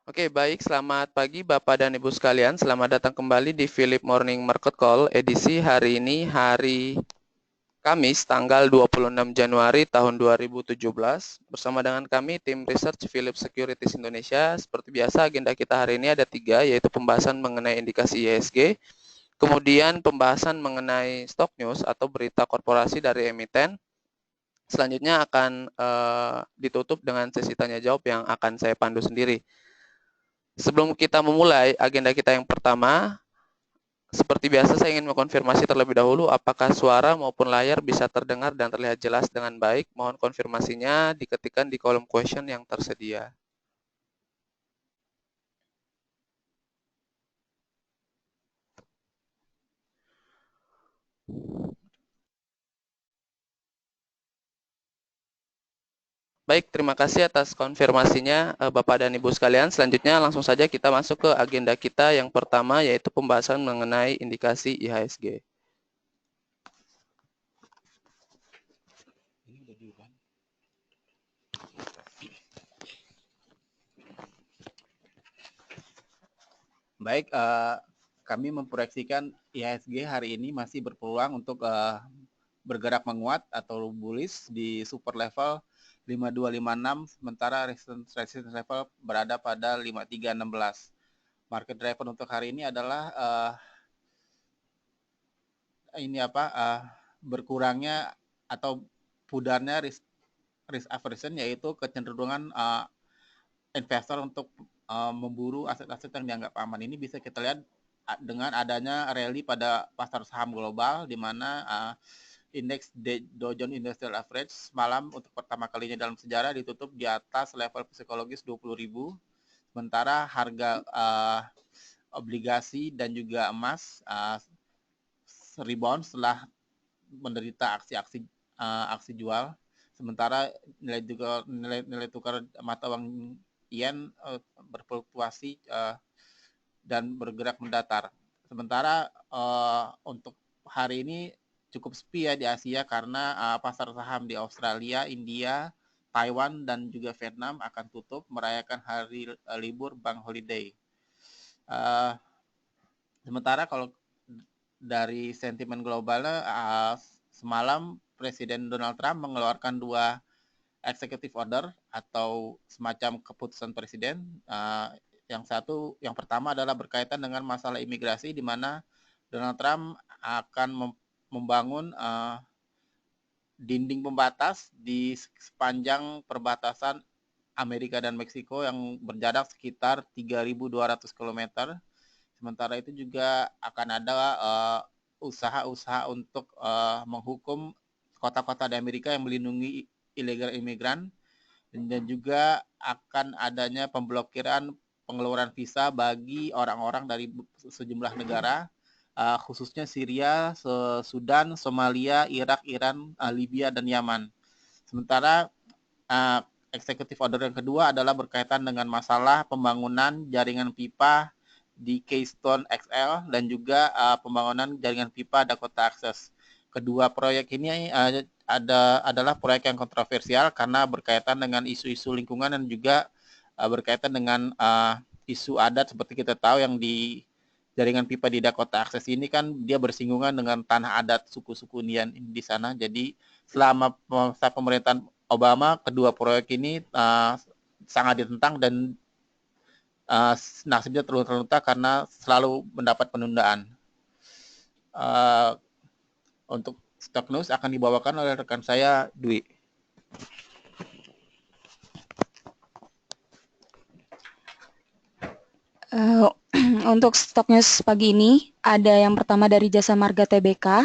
Oke, baik. Selamat pagi Bapak dan Ibu sekalian. Selamat datang kembali di Philip Morning Market Call edisi hari ini, hari Kamis, tanggal 26 Januari tahun 2017. Bersama dengan kami, tim research Philip Securities Indonesia. Seperti biasa, agenda kita hari ini ada 3, yaitu pembahasan mengenai indikasi IHSG, kemudian pembahasan mengenai stock news atau berita korporasi dari emiten. Selanjutnya akan ditutup dengan sesi tanya jawab yang akan saya pandu sendiri. Sebelum kita memulai agenda kita yang pertama, seperti biasa saya ingin mengkonfirmasi terlebih dahulu apakah suara maupun layar bisa terdengar dan terlihat jelas dengan baik. Mohon konfirmasinya diketikkan di kolom question yang tersedia. Baik, terima kasih atas konfirmasinya Bapak dan Ibu sekalian. Selanjutnya langsung saja kita masuk ke agenda kita yang pertama, yaitu pembahasan mengenai indikasi IHSG. Baik, kami memproyeksikan IHSG hari ini masih berpeluang untuk bergerak menguat atau bullish di super level 5256, sementara resistance level berada pada 5316. Market driver untuk hari ini adalah berkurangnya atau pudarnya risk aversion, yaitu kecenderungan investor untuk memburu aset-aset yang dianggap aman. Ini bisa kita lihat dengan adanya rally pada pasar saham global, di mana indeks Dow Jones Industrial Average semalam untuk pertama kalinya dalam sejarah ditutup di atas level psikologis 20.000, sementara harga obligasi dan juga emas rebound setelah menderita aksi jual, sementara nilai tukar mata uang yen berfluktuasi dan bergerak mendatar. Sementara untuk hari ini cukup sepi ya di Asia, karena pasar saham di Australia, India, Taiwan, dan juga Vietnam akan tutup merayakan hari libur Bank Holiday. Sementara kalau dari sentimen globalnya, semalam Presiden Donald Trump mengeluarkan 2 executive order atau semacam keputusan presiden. Yang pertama adalah berkaitan dengan masalah imigrasi, di mana Donald Trump akan membangun dinding pembatas di sepanjang perbatasan Amerika dan Meksiko yang berjarak sekitar 3.200 km. Sementara itu juga akan ada usaha-usaha untuk menghukum kota-kota di Amerika yang melindungi illegal imigran, dan juga akan adanya pemblokiran pengeluaran visa bagi orang-orang dari sejumlah negara, khususnya Syria, Sudan, Somalia, Irak, Iran, Libya, dan Yaman. Sementara eksekutif order yang kedua adalah berkaitan dengan masalah pembangunan jaringan pipa di Keystone XL dan juga pembangunan jaringan pipa Dakota Access. Kedua proyek ini adalah proyek yang kontroversial karena berkaitan dengan isu-isu lingkungan dan juga berkaitan dengan isu adat. Seperti kita tahu, yang di jaringan pipa di Dakota Access ini kan dia bersinggungan dengan tanah adat suku-suku Indian di sana. Jadi selama masa pemerintahan Obama, kedua proyek ini sangat ditentang dan nasibnya terlunta karena selalu mendapat penundaan. Untuk stock news akan dibawakan oleh rekan saya, Dwi. Untuk stok news pagi ini, ada yang pertama dari Jasa Marga Tbk.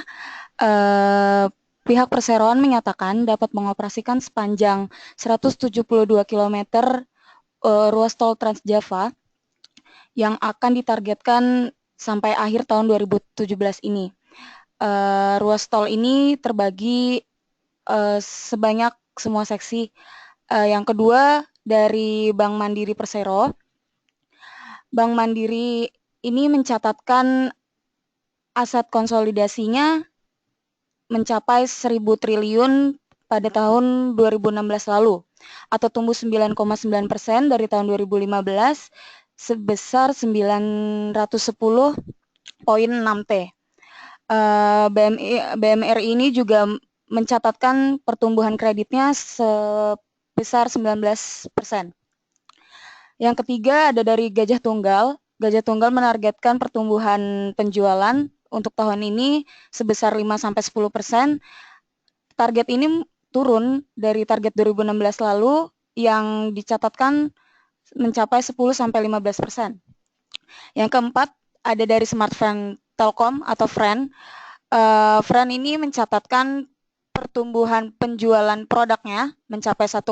Pihak perseroan menyatakan dapat mengoperasikan sepanjang 172 km ruas tol Trans Java yang akan ditargetkan sampai akhir tahun 2017 ini. Ruas tol ini terbagi sebanyak semua seksi. Yang kedua dari Bank Mandiri Persero. Bank Mandiri ini mencatatkan aset konsolidasinya mencapai 1.000 triliun pada tahun 2016 lalu, atau tumbuh 9,9% dari tahun 2015 sebesar 910,6 T. BMRI ini juga mencatatkan pertumbuhan kreditnya sebesar 19%. Yang ketiga ada dari Gajah Tunggal. Gajah Tunggal menargetkan pertumbuhan penjualan untuk tahun ini sebesar 5-10%. Target ini turun dari target 2016 lalu yang dicatatkan mencapai 10-15%. Yang keempat ada dari Smartfren Telkom atau Fren. Fren ini mencatatkan pertumbuhan penjualan produknya mencapai 1,5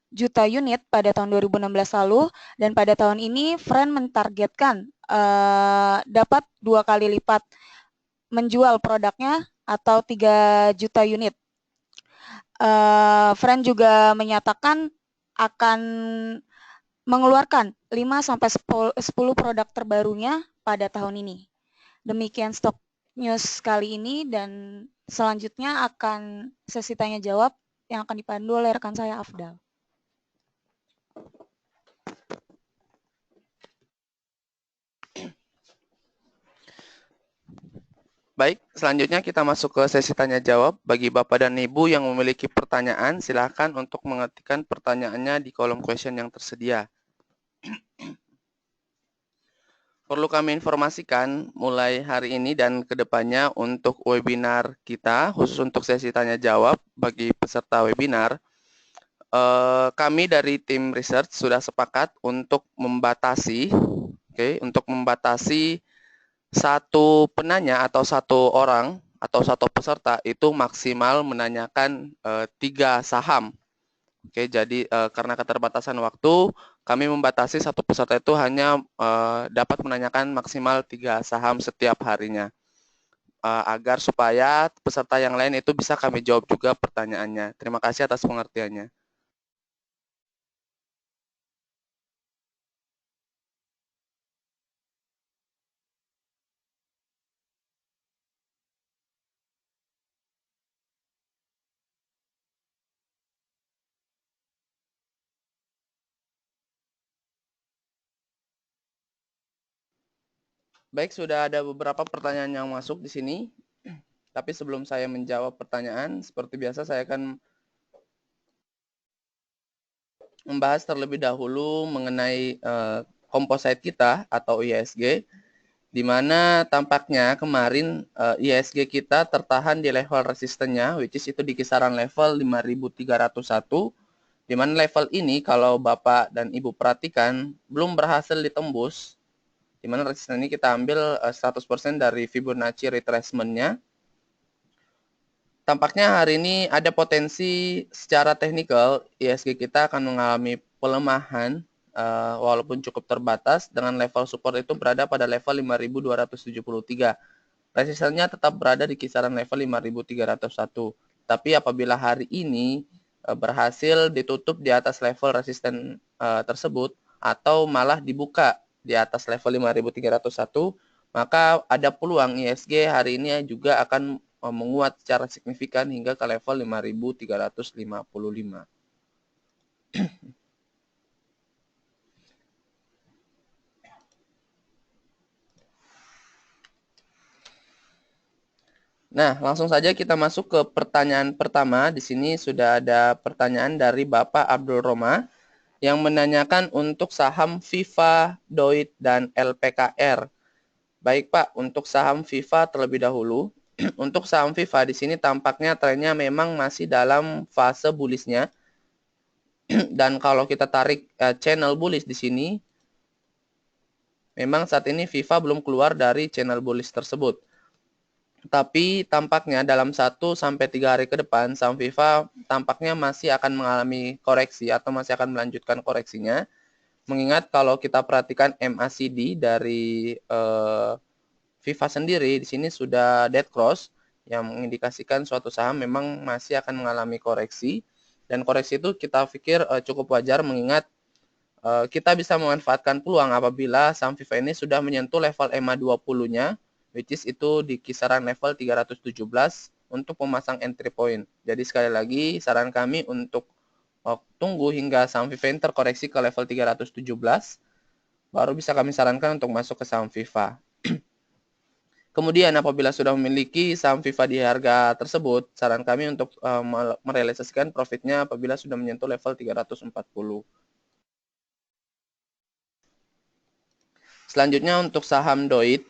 juta unit pada tahun 2016 lalu, dan pada tahun ini Fren mentargetkan dapat 2 kali lipat menjual produknya atau 3 juta unit. Fren juga menyatakan akan mengeluarkan 5-10 produk terbarunya pada tahun ini. Demikian Stock News kali ini, dan selanjutnya akan sesi tanya jawab yang akan dipandu oleh rekan saya Afdal. Baik, selanjutnya kita masuk ke sesi tanya jawab. Bagi Bapak dan Ibu yang memiliki pertanyaan, silakan untuk mengetikkan pertanyaannya di kolom question yang tersedia. Perlu kami informasikan mulai hari ini dan kedepannya untuk webinar kita, khusus untuk sesi tanya jawab bagi peserta webinar, kami dari tim research sudah sepakat untuk membatasi, satu penanya atau satu orang atau satu peserta itu maksimal menanyakan 3 saham. Jadi karena keterbatasan waktu, kami membatasi satu peserta itu hanya dapat menanyakan maksimal 3 saham setiap harinya, agar supaya peserta yang lain itu bisa kami jawab juga pertanyaannya. Terima kasih atas pengertiannya. Baik, sudah ada beberapa pertanyaan yang masuk di sini. Tapi sebelum saya menjawab pertanyaan, seperti biasa saya akan membahas terlebih dahulu mengenai composite kita atau ISG, di mana tampaknya kemarin ISG kita tertahan di level resistennya, which is itu di kisaran level 5.301, di mana level ini kalau Bapak dan Ibu perhatikan belum berhasil ditembus, di mana resisten ini kita ambil 100% dari Fibonacci retracement-nya. Tampaknya hari ini ada potensi secara teknikal ISG kita akan mengalami pelemahan walaupun cukup terbatas, dengan level support itu berada pada level 5.273. Resistennya tetap berada di kisaran level 5.301. Tapi apabila hari ini berhasil ditutup di atas level resisten tersebut atau malah dibuka di atas level 5.301, maka ada peluang ISG hari ini juga akan menguat secara signifikan hingga ke level 5.355. Nah, langsung saja kita masuk ke pertanyaan pertama. Di sini sudah ada pertanyaan dari Bapak Abdul Roma yang menanyakan untuk saham FIFA, DOIT, dan LPKR. Baik Pak, untuk saham FIFA terlebih dahulu. Untuk saham FIFA di sini tampaknya trennya memang masih dalam fase bullish-nya. Dan kalau kita tarik channel bullish di sini, memang saat ini FIFA belum keluar dari channel bullish tersebut. Tapi tampaknya dalam 1-3 hari ke depan, saham FIFA tampaknya masih akan mengalami koreksi atau masih akan melanjutkan koreksinya. Mengingat kalau kita perhatikan MACD dari FIFA sendiri, di sini sudah dead cross, yang mengindikasikan suatu saham memang masih akan mengalami koreksi. Dan koreksi itu kita pikir cukup wajar, mengingat kita bisa memanfaatkan peluang apabila saham FIFA ini sudah menyentuh level EMA 20-nya, which is itu di kisaran level 317 untuk memasang entry point. Jadi sekali lagi saran kami untuk tunggu hingga saham Viva ini terkoreksi ke level 317, baru bisa kami sarankan untuk masuk ke saham Viva. Kemudian apabila sudah memiliki saham Viva di harga tersebut, saran kami untuk merealisasikan profitnya apabila sudah menyentuh level 340. Selanjutnya untuk saham DOIT.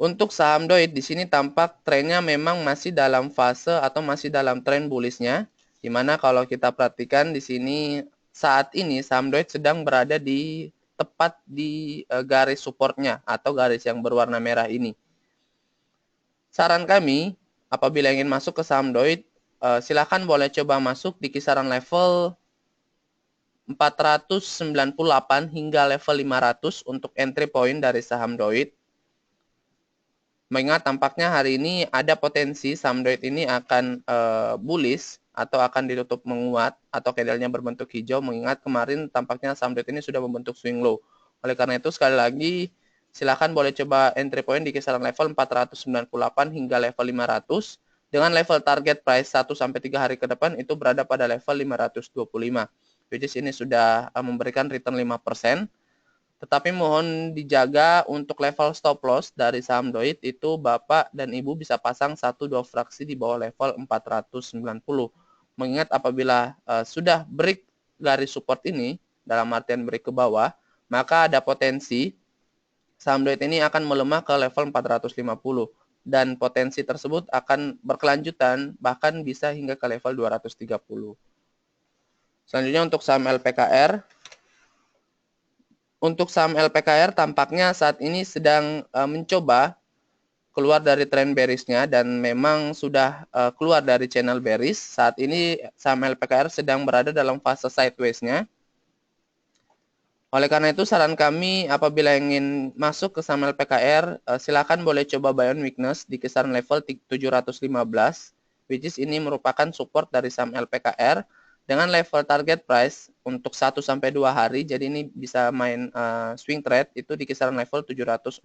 Untuk saham DOIT di sini tampak trennya memang masih dalam fase atau masih dalam tren bullishnya, di mana kalau kita perhatikan di sini saat ini saham DOIT sedang berada di tepat di garis supportnya atau garis yang berwarna merah ini. Saran kami apabila ingin masuk ke saham DOIT, silakan boleh coba masuk di kisaran level 498 hingga level 500 untuk entry point dari saham DOIT. Mengingat tampaknya hari ini ada potensi saham DOIT ini akan bullish atau akan ditutup menguat atau candlenya berbentuk hijau, mengingat kemarin tampaknya saham DOIT ini sudah membentuk swing low. Oleh karena itu sekali lagi silakan boleh coba entry point di kisaran level 498 hingga level 500 dengan level target price 1 sampai 3 hari ke depan itu berada pada level 525. Which is ini sudah memberikan return 5%. Tetapi mohon dijaga untuk level stop loss dari saham DOIT itu Bapak dan Ibu bisa pasang 1-2 fraksi di bawah level 490. Mengingat apabila sudah break garis support ini, dalam artian break ke bawah, maka ada potensi saham DOIT ini akan melemah ke level 450. Dan potensi tersebut akan berkelanjutan, bahkan bisa hingga ke level 230. Selanjutnya untuk saham LPKR. Untuk saham LPKR tampaknya saat ini sedang mencoba keluar dari tren bearishnya dan memang sudah keluar dari channel bearish. Saat ini saham LPKR sedang berada dalam fase sideways-nya. Oleh karena itu saran kami apabila ingin masuk ke saham LPKR, silakan boleh coba buy on weakness di kisaran level 715, which is ini merupakan support dari saham LPKR. Dengan level target price untuk 1-2 hari, jadi ini bisa main swing trade itu di kisaran level 740.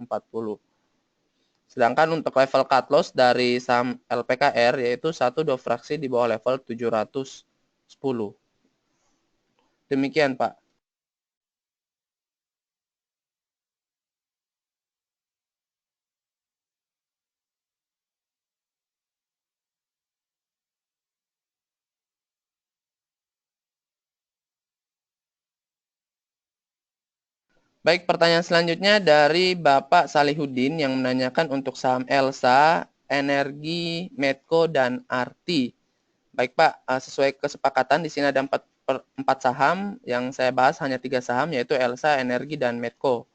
Sedangkan untuk level cut loss dari saham LPKR yaitu 1-2 fraksi di bawah level 710. Demikian Pak. Baik, pertanyaan selanjutnya dari Bapak Salihuddin yang menanyakan untuk saham Elsa, Energi, Medco, dan Arti. Baik Pak, sesuai kesepakatan di sini ada 4 saham, yang saya bahas hanya 3 saham yaitu Elsa, Energi, dan Medco.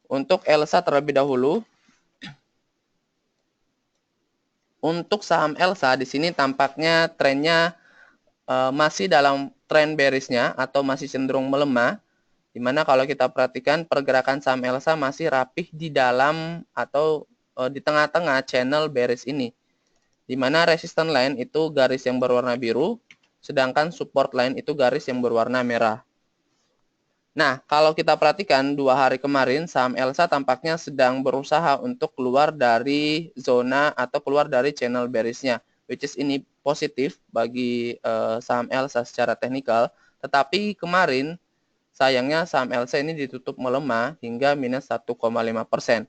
Untuk Elsa terlebih dahulu. Untuk saham Elsa di sini tampaknya trennya masih dalam tren bearishnya atau masih cenderung melemah. Dimana kalau kita perhatikan pergerakan saham Elsa masih rapih di dalam atau di tengah-tengah channel bearish ini. Dimana resistance line itu garis yang berwarna biru, sedangkan support line itu garis yang berwarna merah. Nah, kalau kita perhatikan 2 hari kemarin saham Elsa tampaknya sedang berusaha untuk keluar dari zona atau keluar dari channel bearish-nya, which is ini positif bagi saham Elsa secara teknikal. Tetapi kemarin sayangnya saham Elsa ini ditutup melemah hingga minus 1,5%.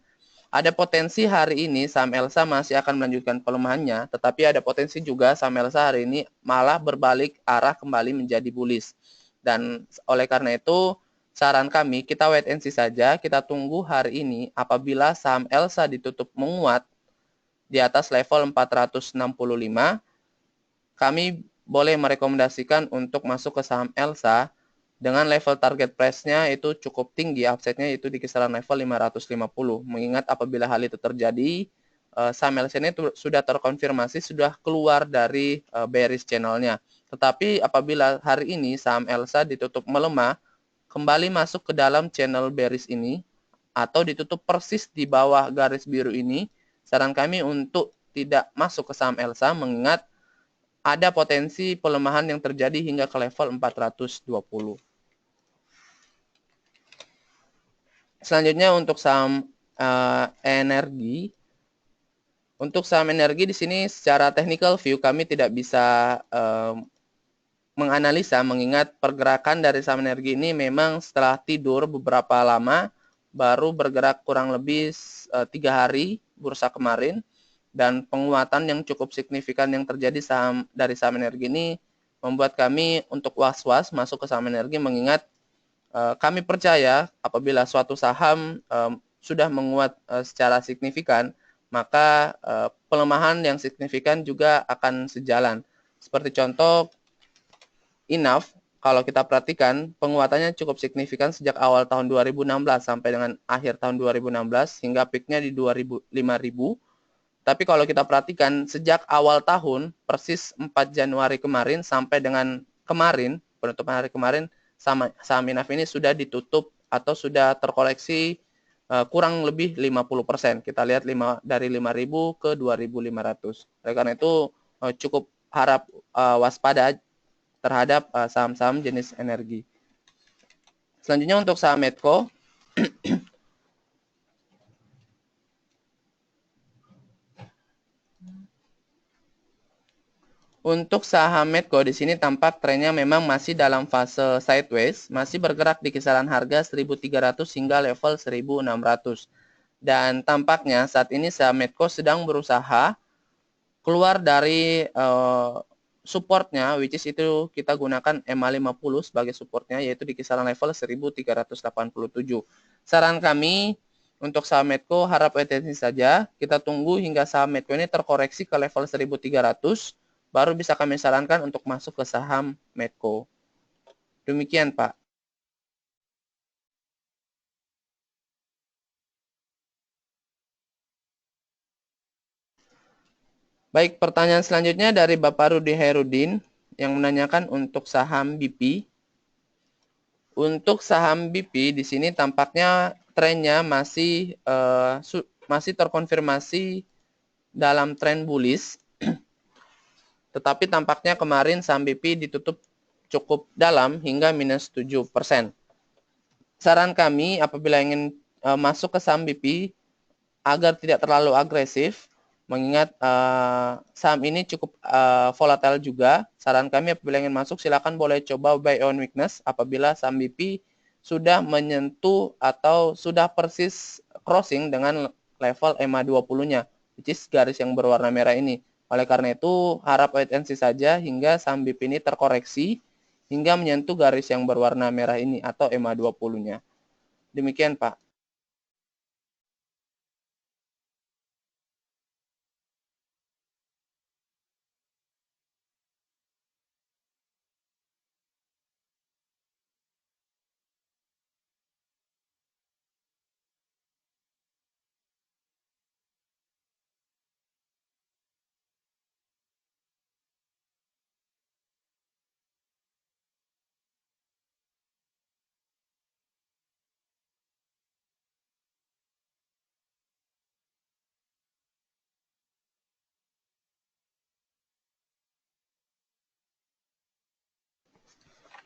Ada potensi hari ini saham Elsa masih akan melanjutkan pelemahannya, tetapi ada potensi juga saham Elsa hari ini malah berbalik arah kembali menjadi bullish. Dan oleh karena itu, saran kami kita wait and see saja, kita tunggu hari ini apabila saham Elsa ditutup menguat di atas level 465, kami boleh merekomendasikan untuk masuk ke saham Elsa dengan level target price-nya itu cukup tinggi, offset-nya itu di kisaran level 550. Mengingat apabila hal itu terjadi, saham Elsa ini sudah terkonfirmasi sudah keluar dari bearish channel-nya. Tetapi apabila hari ini saham Elsa ditutup melemah, kembali masuk ke dalam channel bearish ini, atau ditutup persis di bawah garis biru ini, saran kami untuk tidak masuk ke saham Elsa, mengingat ada potensi pelemahan yang terjadi hingga ke level 420. Selanjutnya untuk saham energi, Untuk saham energi di sini secara technical view kami tidak bisa menganalisa mengingat pergerakan dari saham energi ini memang setelah tidur beberapa lama baru bergerak kurang lebih 3 hari bursa kemarin, dan penguatan yang cukup signifikan yang terjadi dari saham energi ini membuat kami untuk was-was masuk ke saham energi, mengingat kami percaya apabila suatu saham sudah menguat secara signifikan, maka pelemahan yang signifikan juga akan sejalan. Seperti contoh Enough, kalau kita perhatikan, penguatannya cukup signifikan sejak awal tahun 2016 sampai dengan akhir tahun 2016 hingga peaknya di 5.000. Tapi kalau kita perhatikan, sejak awal tahun, persis 4 Januari kemarin sampai dengan kemarin, penutupan hari kemarin, saham Enough ini sudah ditutup atau sudah terkoleksi kurang lebih 50%. Kita lihat dari 5.000 ke 2.500. Oleh karena itu, cukup harap waspada terhadap saham-saham jenis energi. Selanjutnya untuk saham Medco. Untuk saham Medco di sini tampak trennya memang masih dalam fase sideways, masih bergerak di kisaran harga 1.300 hingga level 1.600. Dan tampaknya saat ini saham Medco sedang berusaha keluar dari supportnya, which is itu kita gunakan MA50 sebagai supportnya, yaitu di kisaran level 1.387. Saran kami untuk saham Medco harap atensi saja, kita tunggu hingga saham Medco ini terkoreksi ke level 1.300, baru bisa kami sarankan untuk masuk ke saham Medco. Demikian, Pak. Baik, pertanyaan selanjutnya dari Bapak Rudi Herudin yang menanyakan untuk saham BP. Untuk saham BP di sini tampaknya trennya masih terkonfirmasi dalam tren bullish. Tetapi tampaknya kemarin saham BP ditutup cukup dalam hingga minus 7%. Saran kami apabila ingin masuk ke saham BP agar tidak terlalu agresif, mengingat saham ini cukup volatile juga. Saran kami apabila ingin masuk silakan boleh coba buy on weakness apabila saham BP sudah menyentuh atau sudah persis crossing dengan level EMA20-nya, which is garis yang berwarna merah ini. Oleh karena itu, harap wait and see saja hingga saham BP ini terkoreksi hingga menyentuh garis yang berwarna merah ini atau EMA20-nya. Demikian, Pak.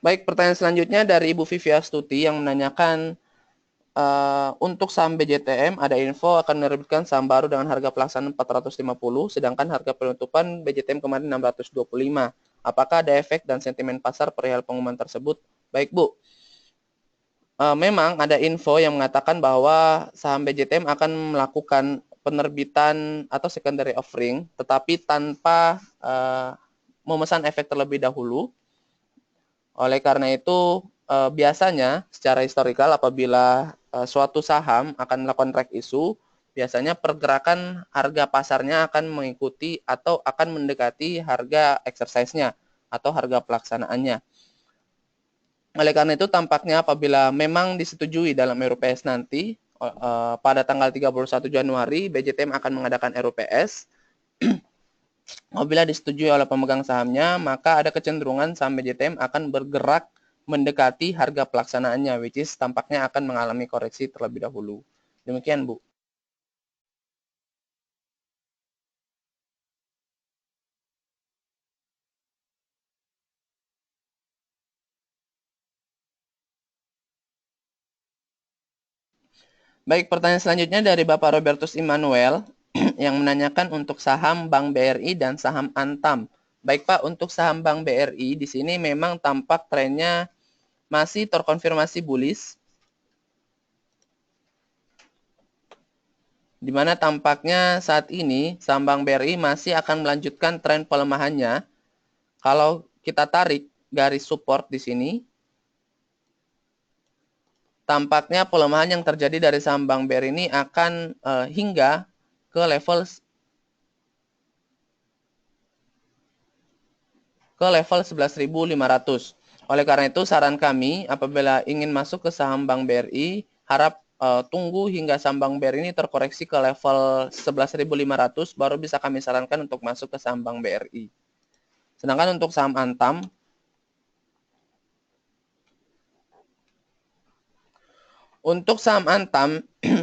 Baik, pertanyaan selanjutnya dari Ibu Vivi Astuti yang menanyakan untuk saham BJTM ada info akan menerbitkan saham baru dengan harga pelaksanaan 450, sedangkan harga penutupan BJTM kemarin 625. Apakah ada efek dan sentimen pasar perihal pengumuman tersebut? Baik, Bu. Memang ada info yang mengatakan bahwa saham BJTM akan melakukan penerbitan atau secondary offering, tetapi tanpa memesan efek terlebih dahulu. Oleh karena itu, biasanya secara historikal apabila suatu saham akan melakukan right issue, biasanya pergerakan harga pasarnya akan mengikuti atau akan mendekati harga exercise-nya atau harga pelaksanaannya. Oleh karena itu, tampaknya apabila memang disetujui dalam RUPS nanti, pada tanggal 31 Januari, BJTM akan mengadakan RUPS. Apabila disetujui oleh pemegang sahamnya, maka ada kecenderungan saham BJTM akan bergerak mendekati harga pelaksanaannya, which is tampaknya akan mengalami koreksi terlebih dahulu. Demikian, Bu. Baik, pertanyaan selanjutnya dari Bapak Robertus Immanuel yang menanyakan untuk saham Bank BRI dan saham Antam. Baik Pak, untuk saham Bank BRI di sini memang tampak trennya masih terkonfirmasi bullish, di mana tampaknya saat ini saham Bank BRI masih akan melanjutkan tren pelemahannya. Kalau kita tarik garis support di sini, tampaknya pelemahan yang terjadi dari saham Bank BRI ini akan hingga ke level 11.500. Oleh karena itu, saran kami apabila ingin masuk ke saham Bank BRI, harap tunggu hingga saham Bank BRI ini terkoreksi ke level 11.500, baru bisa kami sarankan untuk masuk ke saham Bank BRI. Sedangkan untuk saham Antam,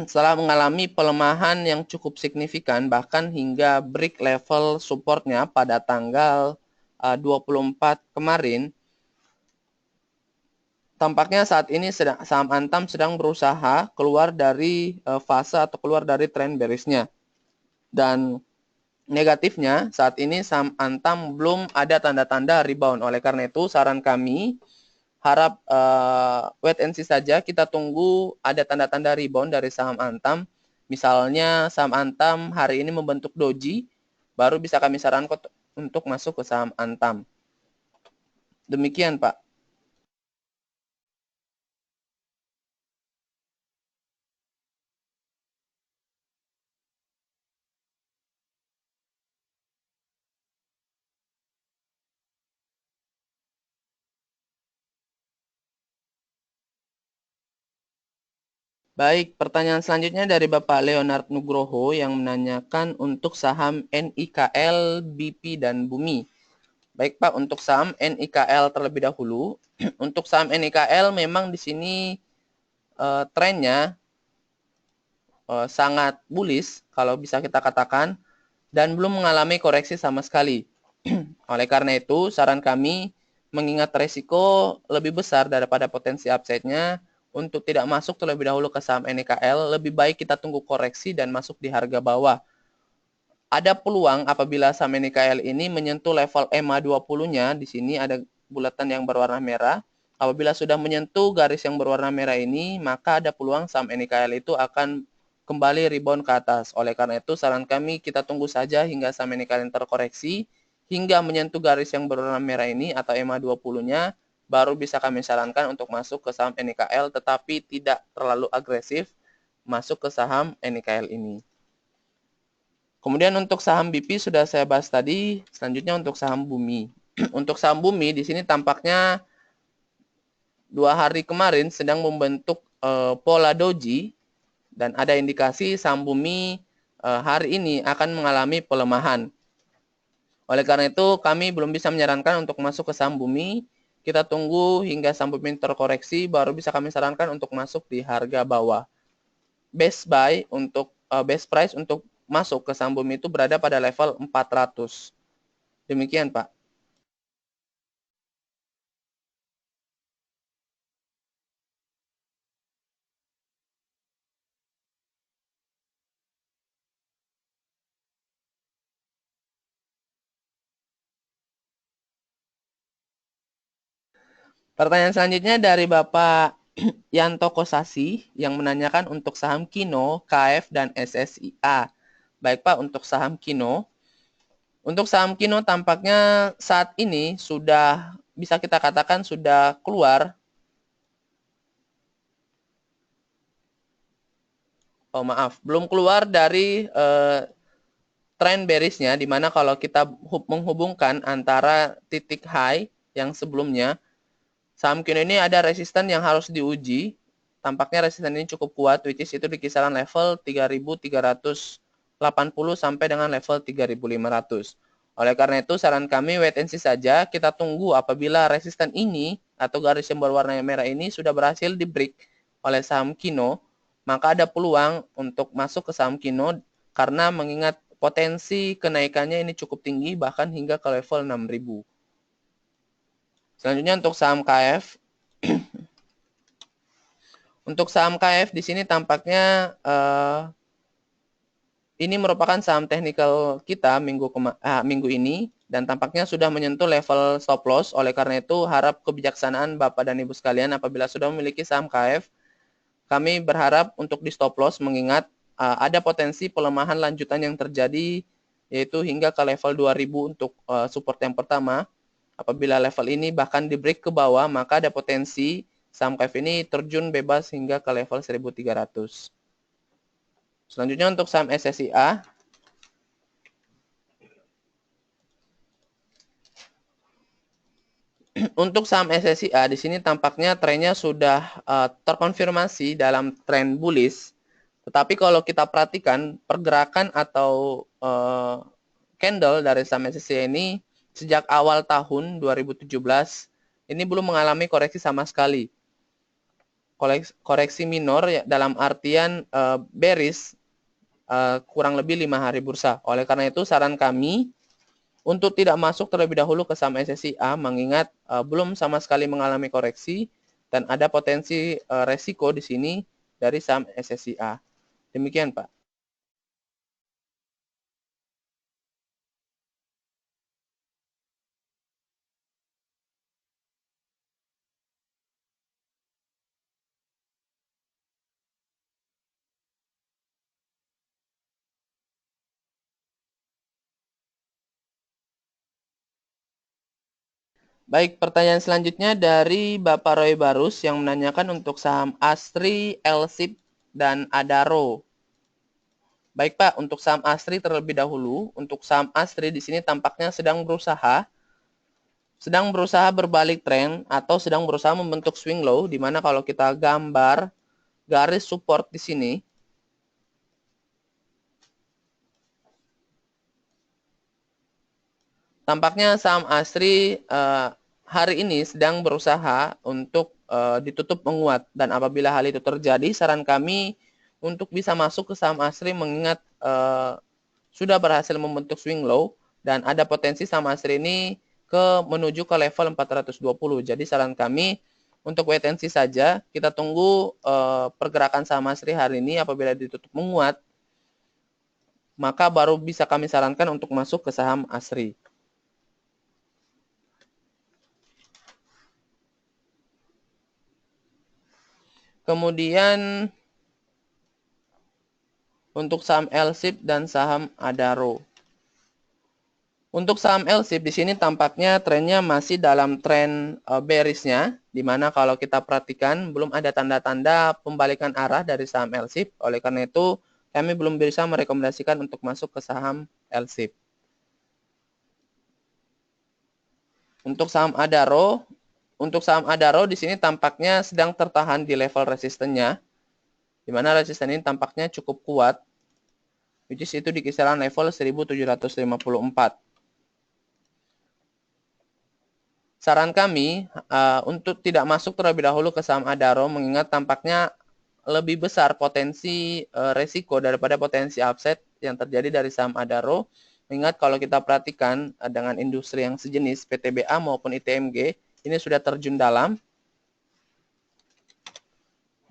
setelah mengalami pelemahan yang cukup signifikan, bahkan hingga break level supportnya pada tanggal 24 kemarin, tampaknya saat ini saham Antam sedang berusaha keluar dari fase atau keluar dari tren bearishnya. Dan negatifnya saat ini saham Antam belum ada tanda-tanda rebound. Oleh karena itu saran kami harap wait and see saja, kita tunggu ada tanda-tanda rebound dari saham Antam. Misalnya saham Antam hari ini membentuk doji, baru bisa kami sarankan untuk masuk ke saham Antam. Demikian Pak. Baik, pertanyaan selanjutnya dari Bapak Leonard Nugroho yang menanyakan untuk saham NIKL, BP, dan Bumi. Baik Pak, untuk saham NIKL terlebih dahulu. Untuk saham NIKL memang di sini trennya sangat bullish kalau bisa kita katakan, dan belum mengalami koreksi sama sekali. Oleh karena itu, saran kami mengingat resiko lebih besar daripada potensi upside-nya, untuk tidak masuk terlebih dahulu ke saham NIKL, lebih baik kita tunggu koreksi dan masuk di harga bawah. Ada peluang apabila saham NIKL ini menyentuh level EMA 20-nya, di sini ada bulatan yang berwarna merah. Apabila sudah menyentuh garis yang berwarna merah ini, maka ada peluang saham NIKL itu akan kembali rebound ke atas. Oleh karena itu, saran kami kita tunggu saja hingga saham NIKL terkoreksi, hingga menyentuh garis yang berwarna merah ini atau EMA 20-nya, baru bisa kami sarankan untuk masuk ke saham NIKL, tetapi tidak terlalu agresif masuk ke saham NIKL ini. Kemudian untuk saham BP sudah saya bahas tadi, selanjutnya untuk saham Bumi. Untuk saham Bumi di sini tampaknya 2 hari kemarin sedang membentuk pola doji, dan ada indikasi saham Bumi hari ini akan mengalami pelemahan. Oleh karena itu, kami belum bisa menyarankan untuk masuk ke saham Bumi. Kita tunggu hingga saham Bumi terkoreksi, baru bisa kami sarankan untuk masuk di harga bawah. Best buy untuk best price untuk masuk ke saham Bumi itu berada pada level 400. Demikian, Pak. Pertanyaan selanjutnya dari Bapak Yanto Kosasi yang menanyakan untuk saham Kino, KF, dan SSIA. Baik Pak, untuk saham Kino. Untuk saham Kino tampaknya saat ini sudah bisa kita katakan sudah keluar. Oh maaf, belum keluar dari tren bearishnya, di mana kalau kita menghubungkan antara titik high yang sebelumnya, saham Kino ini ada resisten yang harus diuji. Tampaknya resisten ini cukup kuat, which is itu di kisaran level 3.380 sampai dengan level 3.500. Oleh karena itu, saran kami wait and see saja. Kita tunggu apabila resisten ini atau garis yang berwarna merah ini sudah berhasil di break oleh saham Kino, maka ada peluang untuk masuk ke saham Kino karena mengingat potensi kenaikannya ini cukup tinggi, bahkan hingga ke level 6.000. Selanjutnya untuk saham KF. Untuk saham KF di sini tampaknya ini merupakan saham teknikal kita minggu ini dan tampaknya sudah menyentuh level stop loss. Oleh karena itu, harap kebijaksanaan Bapak dan Ibu sekalian apabila sudah memiliki saham KF, kami berharap untuk di stop loss mengingat ada potensi pelemahan lanjutan yang terjadi yaitu hingga ke level 2000 untuk support yang pertama. Apabila level ini bahkan di break ke bawah, maka ada potensi saham KF ini terjun bebas hingga ke level 1300. Selanjutnya untuk saham SSIA. Untuk saham SSIA di sini tampaknya trennya sudah terkonfirmasi dalam tren bullish. Tetapi kalau kita perhatikan pergerakan atau candle dari saham SSIA ini sejak awal tahun 2017 ini belum mengalami koreksi sama sekali. Koreksi minor ya, dalam artian bearish kurang lebih 5 hari bursa. Oleh karena itu saran kami untuk tidak masuk terlebih dahulu ke saham SSIA mengingat belum sama sekali mengalami koreksi dan ada potensi resiko di sini dari saham SSIA. Demikian, Pak. Baik, pertanyaan selanjutnya dari Bapak Roy Barus yang menanyakan untuk saham Astri, Elsip, dan Adaro. Baik Pak, untuk saham Astri terlebih dahulu. Untuk saham Astri di sini tampaknya sedang berusaha berbalik tren atau sedang berusaha membentuk swing low, di mana kalau kita gambar garis support di sini, tampaknya saham Astri hari ini sedang berusaha untuk ditutup menguat dan apabila hal itu terjadi, saran kami untuk bisa masuk ke saham Astri mengingat sudah berhasil membentuk swing low dan ada potensi saham Astri ini menuju ke level 420. Jadi saran kami untuk wait and see saja, kita tunggu pergerakan saham Astri hari ini apabila ditutup menguat, maka baru bisa kami sarankan untuk masuk ke saham Astri. Kemudian untuk saham Elsip dan saham Adaro. Untuk saham Elsip di sini tampaknya trennya masih dalam tren bearishnya, di mana kalau kita perhatikan belum ada tanda-tanda pembalikan arah dari saham Elsip. Oleh karena itu, kami belum bisa merekomendasikan untuk masuk ke saham Elsip. Untuk saham Adaro di sini tampaknya sedang tertahan di level resistennya, di mana resisten ini tampaknya cukup kuat, which is itu di kisaran level 1754. Saran kami untuk tidak masuk terlebih dahulu ke saham Adaro mengingat tampaknya lebih besar potensi resiko daripada potensi upside yang terjadi dari saham Adaro. Mengingat kalau kita perhatikan dengan industri yang sejenis PTBA maupun ITMG ini sudah terjun dalam.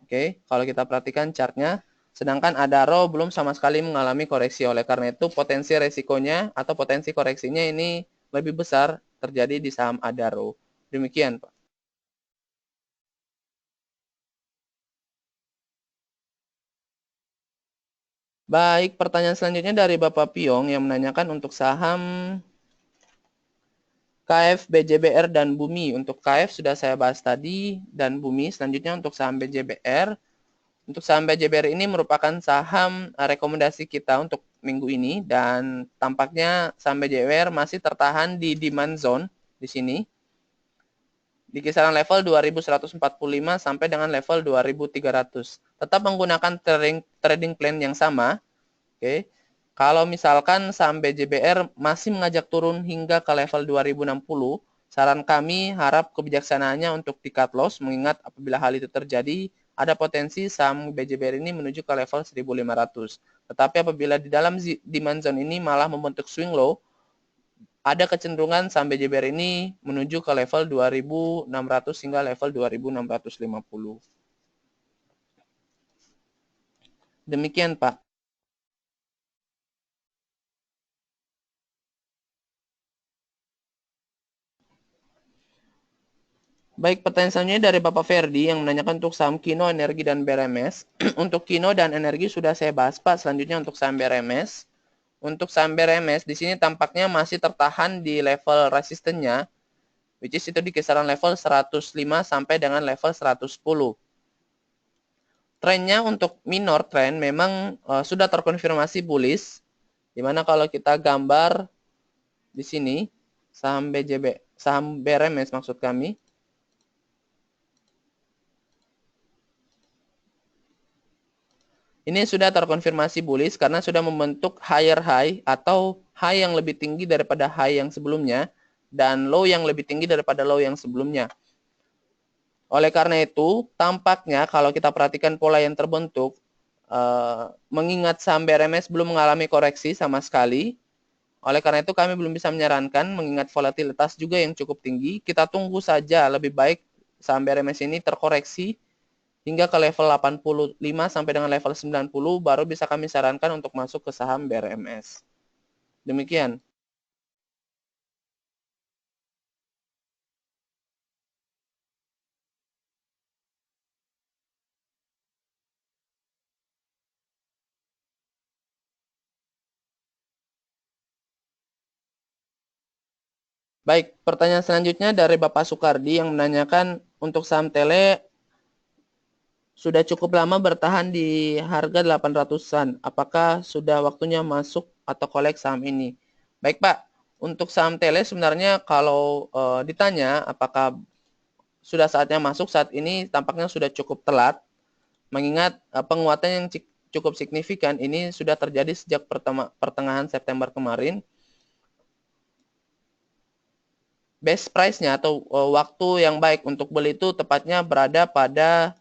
Oke, kalau kita perhatikan chartnya, sedangkan Adaro belum sama sekali mengalami koreksi. Oleh karena itu potensi resikonya atau potensi koreksinya ini lebih besar terjadi di saham Adaro. Demikian, Pak. Baik, pertanyaan selanjutnya dari Bapak Piong yang menanyakan untuk saham KF, BJBR, dan Bumi. Untuk KF sudah saya bahas tadi, dan Bumi. Selanjutnya untuk saham BJBR. Untuk saham BJBR ini merupakan saham rekomendasi kita untuk minggu ini, dan tampaknya saham BJBR masih tertahan di demand zone di sini. Di kisaran level 2145 sampai dengan level 2300. Tetap menggunakan trading plan yang sama. Oke. Kalau misalkan saham BJBR masih mengajak turun hingga ke level 2060, saran kami harap kebijaksanaannya untuk di cut loss mengingat apabila hal itu terjadi ada potensi saham BJBR ini menuju ke level 1500. Tetapi apabila di dalam demand zone ini malah membentuk swing low, ada kecenderungan saham BJBR ini menuju ke level 2600 hingga level 2650. Demikian, Pak. Baik, pertanyaan selanjutnya dari Bapak Ferdi yang menanyakan untuk saham Kino, Energi, dan BRMS. Untuk Kino dan Energi sudah saya bahas, Pak. Selanjutnya untuk saham BRMS. Untuk saham BRMS, di sini tampaknya masih tertahan di level resistennya, which is itu di kisaran level 105 sampai dengan level 110. Trennya untuk minor trend memang sudah terkonfirmasi bullish, di mana kalau kita gambar di sini, saham BRMS maksud kami, ini sudah terkonfirmasi bullish karena sudah membentuk higher high atau high yang lebih tinggi daripada high yang sebelumnya dan low yang lebih tinggi daripada low yang sebelumnya. Oleh karena itu, tampaknya kalau kita perhatikan pola yang terbentuk, mengingat saham BRMS belum mengalami koreksi sama sekali. Oleh karena itu kami belum bisa menyarankan mengingat volatilitas juga yang cukup tinggi. Kita tunggu saja, lebih baik saham BRMS ini terkoreksi hingga ke level 85 sampai dengan level 90 baru bisa kami sarankan untuk masuk ke saham BRMS. Demikian. Baik, pertanyaan selanjutnya dari Bapak Sukardi yang menanyakan untuk saham Tele sudah cukup lama bertahan di harga 800-an. Apakah sudah waktunya masuk atau kolek saham ini? Baik, Pak. Untuk saham Tele sebenarnya kalau ditanya apakah sudah saatnya masuk, saat ini tampaknya sudah cukup telat. Mengingat penguatan yang cukup signifikan ini sudah terjadi sejak pertengahan September kemarin. Best price-nya atau waktu yang baik untuk beli itu tepatnya berada pada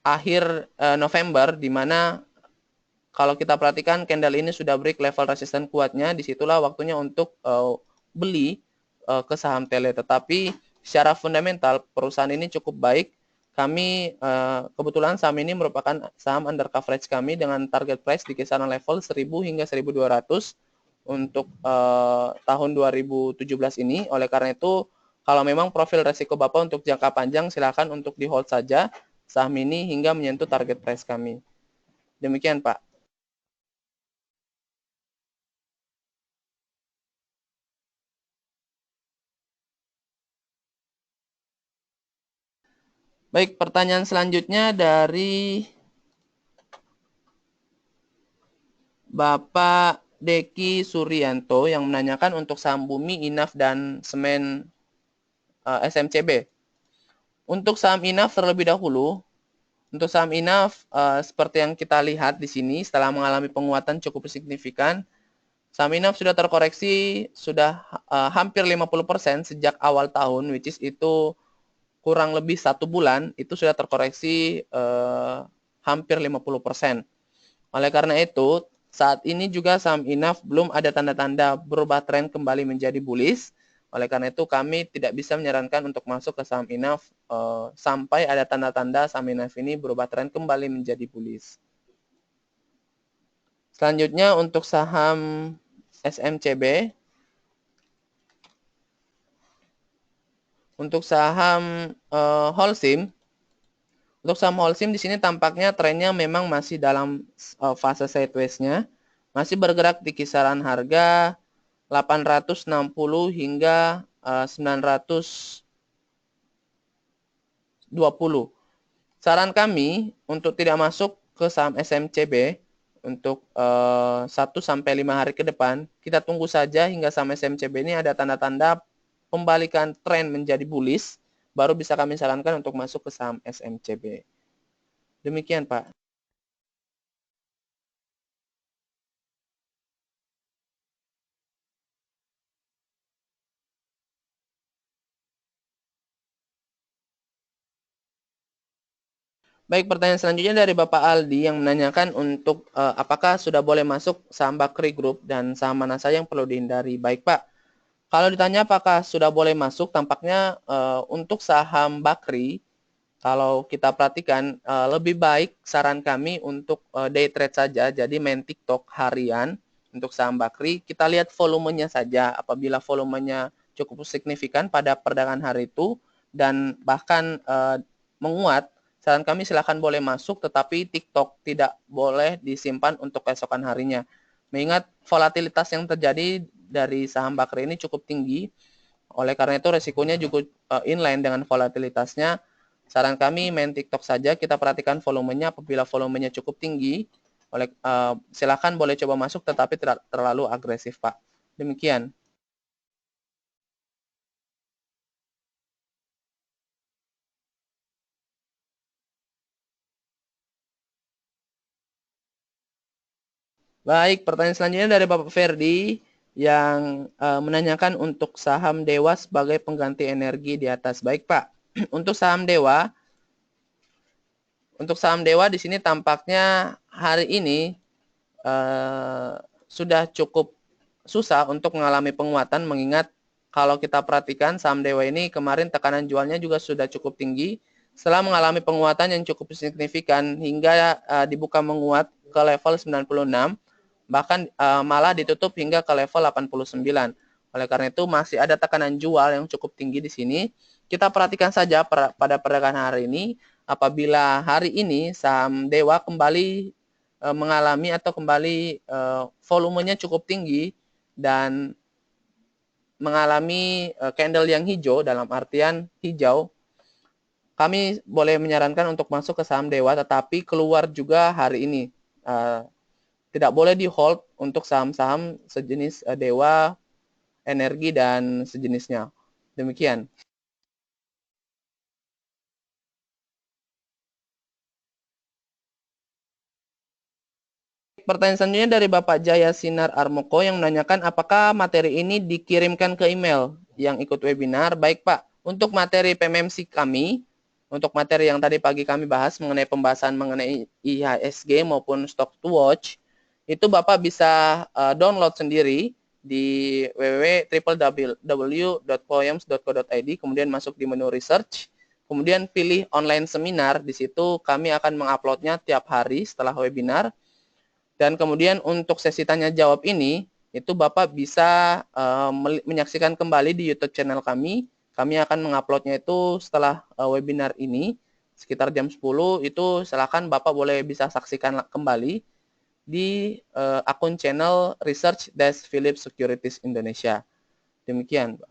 akhir November, di mana kalau kita perhatikan candle ini sudah break level resisten kuatnya, disitulah waktunya untuk beli ke saham Tele. Tetapi secara fundamental perusahaan ini cukup baik. Kami kebetulan saham ini merupakan saham under coverage kami dengan target price di kisaran level 1000 hingga 1200 untuk tahun 2017 ini. Oleh karena itu, kalau memang profil resiko Bapak untuk jangka panjang, silakan untuk di hold saja saham ini hingga menyentuh target price kami. Demikian, Pak. Baik, pertanyaan selanjutnya dari Bapak Deki Suryanto yang menanyakan untuk saham Bumi, Inaf, dan Semen SMCB. Untuk saham Inaf terlebih dahulu, untuk saham Inaf seperti yang kita lihat di sini setelah mengalami penguatan cukup signifikan, saham Inaf sudah terkoreksi sudah hampir 50% sejak awal tahun, which is itu kurang lebih 1 bulan, itu sudah terkoreksi hampir 50%. Oleh karena itu, saat ini juga saham Inaf belum ada tanda-tanda berubah tren kembali menjadi bullish. Oleh karena itu, kami tidak bisa menyarankan untuk masuk ke saham Inaf sampai ada tanda-tanda saham Inaf ini berubah tren kembali menjadi bullish. Selanjutnya untuk saham SMCB. Untuk saham Holcim, untuk saham Holcim di sini tampaknya trennya memang masih dalam fase sideways-nya, masih bergerak di kisaran harga 860 hingga 920. Saran kami untuk tidak masuk ke saham SMCB untuk 1 sampai 5 hari ke depan, kita tunggu saja hingga saham SMCB ini ada tanda-tanda pembalikan tren menjadi bullish, baru bisa kami sarankan untuk masuk ke saham SMCB. Demikian, Pak. Baik, pertanyaan selanjutnya dari Bapak Aldi yang menanyakan untuk apakah sudah boleh masuk saham Bakri Group dan saham mana saja yang perlu dihindari. Baik, Pak. Kalau ditanya apakah sudah boleh masuk, tampaknya untuk saham Bakri, kalau kita perhatikan lebih baik saran kami untuk day trade saja, jadi main TikTok harian untuk saham Bakri. Kita lihat volumenya saja, apabila volumenya cukup signifikan pada perdagangan hari itu dan bahkan menguat, saran kami silakan boleh masuk, tetapi TikTok tidak boleh disimpan untuk keesokan harinya. Mengingat volatilitas yang terjadi dari saham Bakri ini cukup tinggi, oleh karena itu resikonya juga inline dengan volatilitasnya. Saran kami main TikTok saja, kita perhatikan volumenya, apabila volumenya cukup tinggi, silakan boleh coba masuk, tetapi tidak terlalu agresif, Pak. Demikian. Baik, pertanyaan selanjutnya dari Bapak Ferdi yang menanyakan untuk saham Dewa sebagai pengganti energi di atas. Baik, Pak. Untuk saham Dewa di sini tampaknya hari ini sudah cukup susah untuk mengalami penguatan, mengingat kalau kita perhatikan saham Dewa ini kemarin tekanan jualnya juga sudah cukup tinggi. Setelah mengalami penguatan yang cukup signifikan hingga dibuka menguat ke level 96, bahkan malah ditutup hingga ke level 89. Oleh karena itu masih ada tekanan jual yang cukup tinggi di sini. Kita perhatikan saja pada perdagangan hari ini, apabila hari ini saham Dewa kembali mengalami atau kembali volumenya cukup tinggi dan mengalami candle yang hijau, dalam artian hijau, kami boleh menyarankan untuk masuk ke saham Dewa, tetapi keluar juga hari ini. Tidak boleh di hold untuk saham-saham sejenis Dewa, Energi, dan sejenisnya. Demikian. Pertanyaan selanjutnya dari Bapak Jaya Sinar Armoko yang menanyakan apakah materi ini dikirimkan ke email yang ikut webinar. Baik, Pak. Untuk materi PMMC kami, untuk materi yang tadi pagi kami bahas mengenai pembahasan mengenai IHSG maupun Stock to Watch, itu Bapak bisa download sendiri di www.poems.co.id, kemudian masuk di menu research, kemudian pilih online seminar. Di situ kami akan menguploadnya tiap hari setelah webinar. Dan kemudian untuk sesi tanya jawab ini, itu Bapak bisa menyaksikan kembali di YouTube channel kami. Kami akan menguploadnya itu setelah webinar ini, sekitar jam 10, itu silakan Bapak boleh bisa saksikan kembali di akun channel Research Desk Philips Securities Indonesia. Demikian, Pak.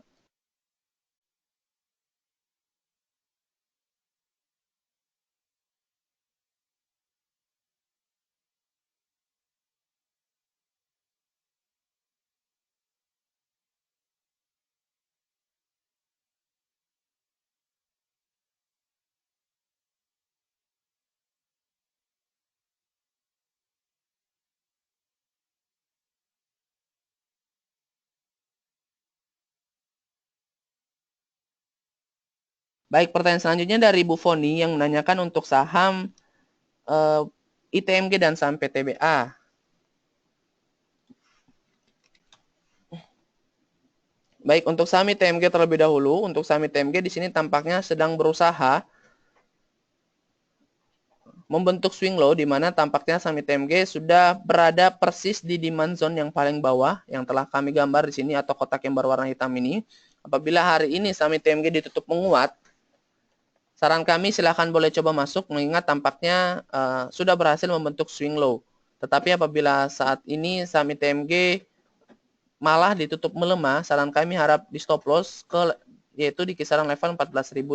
Baik, pertanyaan selanjutnya dari Bu Foni yang menanyakan untuk saham ITMG dan saham PTBA. Baik, untuk saham ITMG terlebih dahulu, untuk saham ITMG di sini tampaknya sedang berusaha membentuk swing low, di mana tampaknya saham ITMG sudah berada persis di demand zone yang paling bawah yang telah kami gambar di sini atau kotak yang berwarna hitam ini. Apabila hari ini saham ITMG ditutup menguat, saran kami silahkan boleh coba masuk, mengingat tampaknya sudah berhasil membentuk swing low. Tetapi apabila saat ini saham ITMG malah ditutup melemah, saran kami harap di stop loss yaitu di kisaran level 14.200.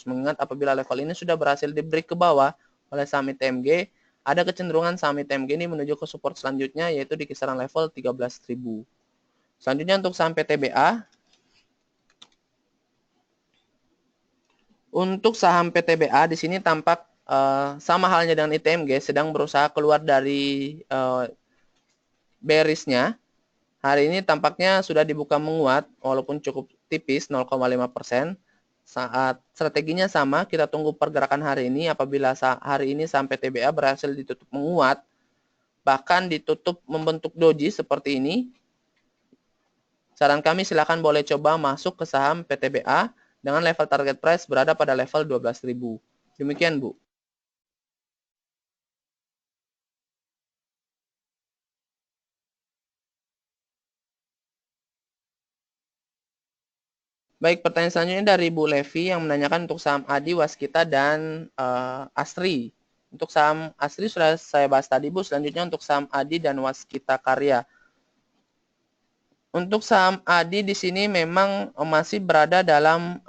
Mengingat apabila level ini sudah berhasil di break ke bawah oleh saham ITMG, ada kecenderungan saham ITMG ini menuju ke support selanjutnya yaitu di kisaran level 13.000. Selanjutnya untuk saham PTBA. Untuk saham PTBA di sini tampak sama halnya dengan ITMG sedang berusaha keluar dari bearishnya. Hari ini tampaknya sudah dibuka menguat walaupun cukup tipis 0,5%. Saat strateginya sama, kita tunggu pergerakan hari ini. Apabila hari ini sampai TBA berhasil ditutup menguat, bahkan ditutup membentuk doji seperti ini, saran kami silakan boleh coba masuk ke saham PTBA dengan level target price berada pada level 12.000. Demikian, Bu. Baik, pertanyaan selanjutnya dari Bu Levi yang menanyakan untuk saham ADI, Waskita, dan Asri. Untuk saham Asri sudah saya bahas tadi, Bu. Selanjutnya untuk saham ADI dan Waskita Karya. Untuk saham ADI di sini memang masih berada dalam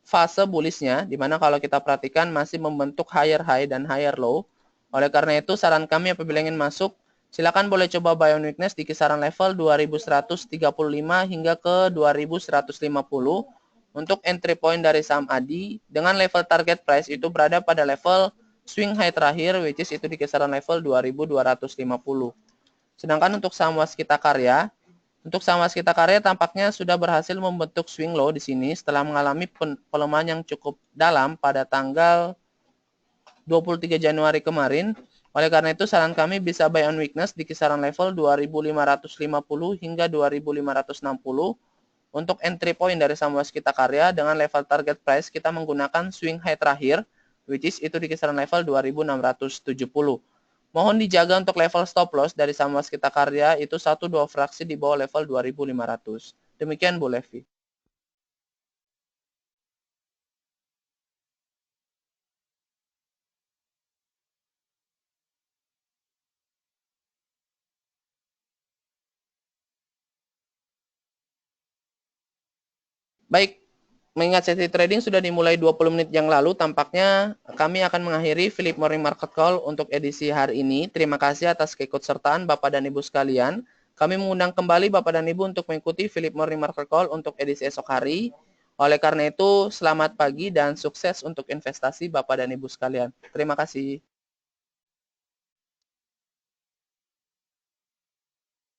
fase bullishnya, di mana kalau kita perhatikan masih membentuk higher high dan higher low. Oleh karena itu, saran kami apabila ingin masuk, silakan boleh coba buy on weakness di kisaran level 2135 hingga ke 2150 untuk entry point dari saham ADI dengan level target price itu berada pada level swing high terakhir, which is itu di kisaran level 2250. Sedangkan untuk saham Waskita Karya, untuk saham Waskita Karya tampaknya sudah berhasil membentuk swing low di sini setelah mengalami pelemahan yang cukup dalam pada tanggal 23 Januari kemarin. Oleh karena itu, saran kami bisa buy on weakness di kisaran level 2550 hingga 2560 untuk entry point dari saham Waskita Karya dengan level target price kita menggunakan swing high terakhir, which is itu di kisaran level 2670. Mohon dijaga untuk level stop loss dari saham Waskita Karya itu 1-2 fraksi di bawah level 2500. Demikian Bu Levi. Baik, mengingat sesi trading sudah dimulai 20 menit yang lalu, tampaknya kami akan mengakhiri Philip Morning Market Call untuk edisi hari ini. Terima kasih atas keikutsertaan Bapak dan Ibu sekalian. Kami mengundang kembali Bapak dan Ibu untuk mengikuti Philip Morning Market Call untuk edisi esok hari. Oleh karena itu, selamat pagi dan sukses untuk investasi Bapak dan Ibu sekalian. Terima kasih.